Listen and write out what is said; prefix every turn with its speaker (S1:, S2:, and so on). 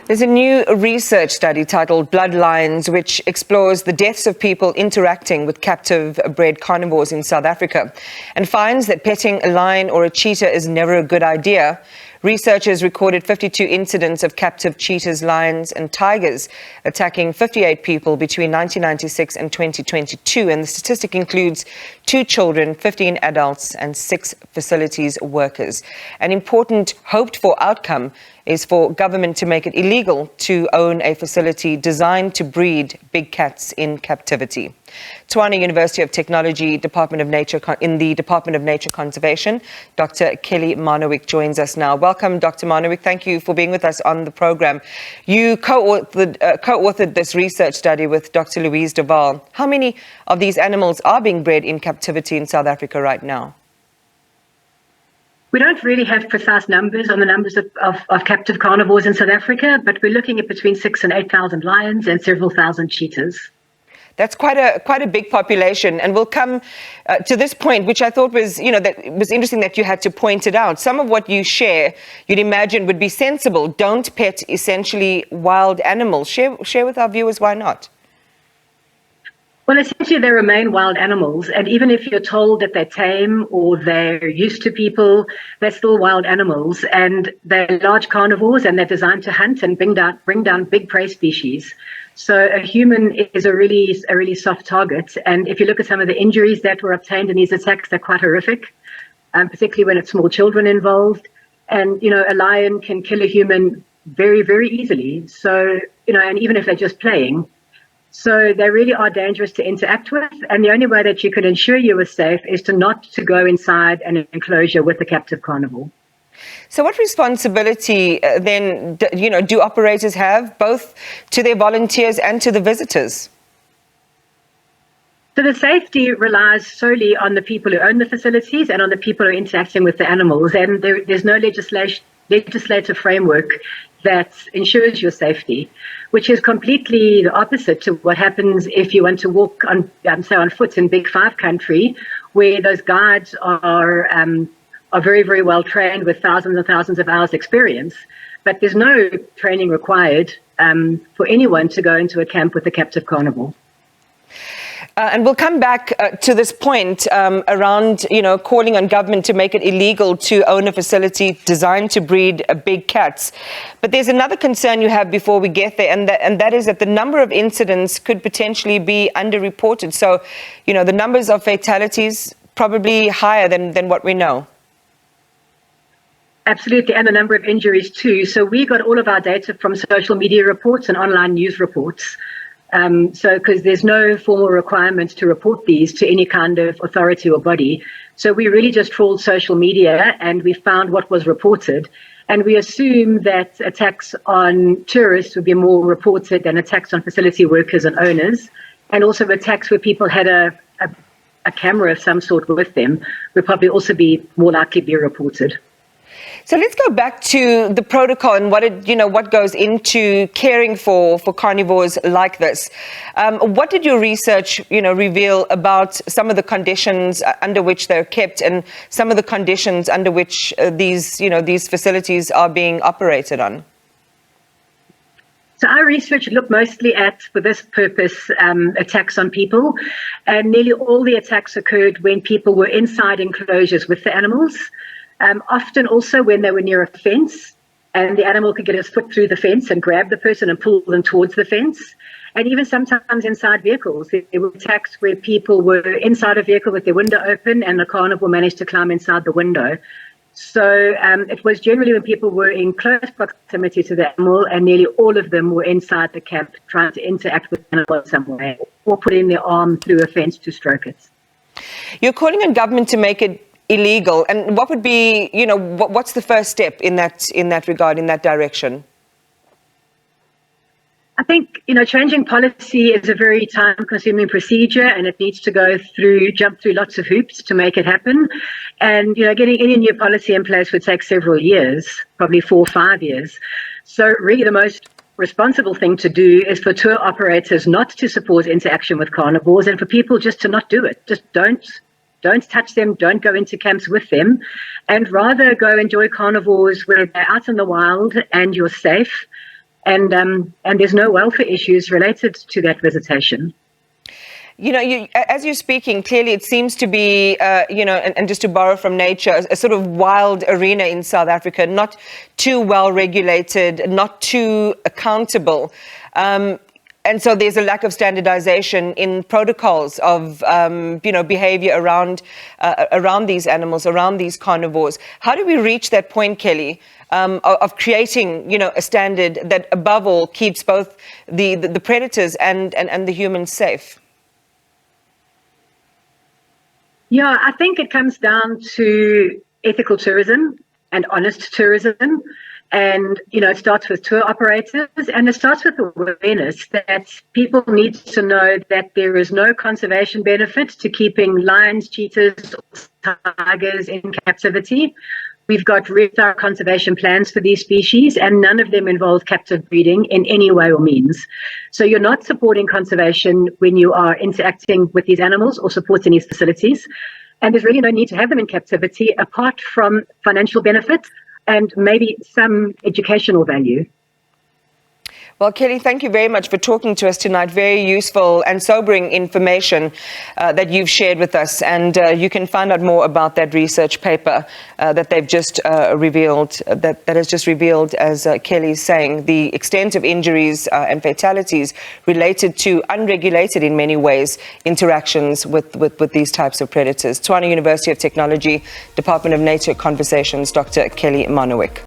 S1: There's a new research study titled Bloodlines, which explores the deaths of people interacting with captive-bred carnivores in South Africa and finds that petting a lion or a cheetah is never a good idea. Researchers recorded 52 incidents of captive cheetahs, lions and tigers attacking 58 people between 1996 and 2022, and the statistic includes 2 children, 15 adults and 6 facilities workers. An important hoped-for outcome is for government to make it illegal to own a facility designed to breed big cats in captivity. Tshwane University of Technology, in the Department of Nature Conservation, Dr. Kelly Marnewick joins us now. Welcome, Dr. Marnewick. Thank you for being with us on the program. You co-authored this research study with Dr. Louise Duval. How many of these animals are being bred in captivity in South Africa right now?
S2: We don't really have precise numbers on the numbers of captive carnivores in South Africa, but we're looking at between 6,000 and 8,000 lions and several thousand cheetahs.
S1: That's quite a big population, and we'll come to this point, which I thought was, that it was interesting that you had to point it out. Some of what you share, you'd imagine, would be sensible. Don't pet essentially wild animals. Share with our viewers why not.
S2: Well, essentially, they remain wild animals, and even if you're told that they're tame or they're used to people, they're still wild animals, and they're large carnivores, and they're designed to hunt and bring down big prey species. So a human is a really soft target, and if you look at some of the injuries that were obtained in these attacks, they're quite horrific, particularly when it's small children involved. And a lion can kill a human very, very easily. So and even if they're just playing. So they really are dangerous to interact with, and the only way that you can ensure you are safe is not to go inside an enclosure with a captive carnivore.
S1: So what responsibility then do operators have, both to their volunteers and to the visitors?
S2: So the safety relies solely on the people who own the facilities and on the people who are interacting with the animals, and there's no legislative framework that ensures your safety, which is completely the opposite to what happens if you want to walk on foot in Big Five country, where those guides are very, very well trained with thousands and thousands of hours experience. But there's no training required for anyone to go into a camp with a captive carnivore.
S1: And we'll come back to this point around, calling on government to make it illegal to own a facility designed to breed big cats. But there's another concern you have before we get there, and that is that the number of incidents could potentially be underreported. So, the numbers of fatalities probably higher than what we know.
S2: Absolutely, and the number of injuries too. So we got all of our data from social media reports and online news reports. Because there's no formal requirement to report these to any kind of authority or body. So we really just trawled social media and we found what was reported. And we assume that attacks on tourists would be more reported than attacks on facility workers and owners. And also attacks where people had a camera of some sort with them would probably also be more likely to be reported.
S1: So let's go back to the protocol and what goes into caring for carnivores like this. What did your research, reveal about some of the conditions under which they're kept and some of the conditions under which these facilities are being operated on?
S2: So our research looked mostly at, for this purpose, attacks on people, and nearly all the attacks occurred when people were inside enclosures with the animals. Often also when they were near a fence and the animal could get its foot through the fence and grab the person and pull them towards the fence. And even sometimes inside vehicles. There were attacks where people were inside a vehicle with their window open and the carnivore managed to climb inside the window. So it was generally when people were in close proximity to the animal, and nearly all of them were inside the camp trying to interact with the animal in some way or putting their arm through a fence to stroke it.
S1: You're calling on government to make it illegal, and what would be, what's the first step in that regard, in that direction?
S2: I think, changing policy is a very time-consuming procedure, and it needs to jump through lots of hoops to make it happen. And, getting any new policy in place would take several years, probably 4 or 5 years. So really the most responsible thing to do is for tour operators not to support interaction with carnivores, and for people just to not do it. Just don't touch them, don't go into camps with them, and rather go enjoy carnivores where they're out in the wild and you're safe. and there's no welfare issues related to that visitation.
S1: You know, as you're speaking, clearly it seems to be, and just to borrow from nature, a sort of wild arena in South Africa, not too well regulated, not too accountable. And so there's a lack of standardization in protocols of, behavior around these animals, around these carnivores. How do we reach that point, Kelly, of creating, a standard that above all keeps both the predators and the humans safe?
S2: Yeah, I think it comes down to ethical tourism and honest tourism. And, it starts with tour operators, and it starts with awareness that people need to know that there is no conservation benefit to keeping lions, cheetahs, tigers in captivity. We've got really thorough conservation plans for these species, and none of them involve captive breeding in any way or means. So you're not supporting conservation when you are interacting with these animals or supporting these facilities. And there's really no need to have them in captivity apart from financial benefit and maybe some educational value.
S1: Well, Kelly, thank you very much for talking to us tonight. Very useful and sobering information that you've shared with us. And you can find out more about that research paper that they've just revealed, that has just revealed, as Kelly's saying, the extent of injuries and fatalities related to unregulated, in many ways, interactions with these types of predators. Tshwane University of Technology, Department of Nature Conservation, Dr. Kelly Marnewick.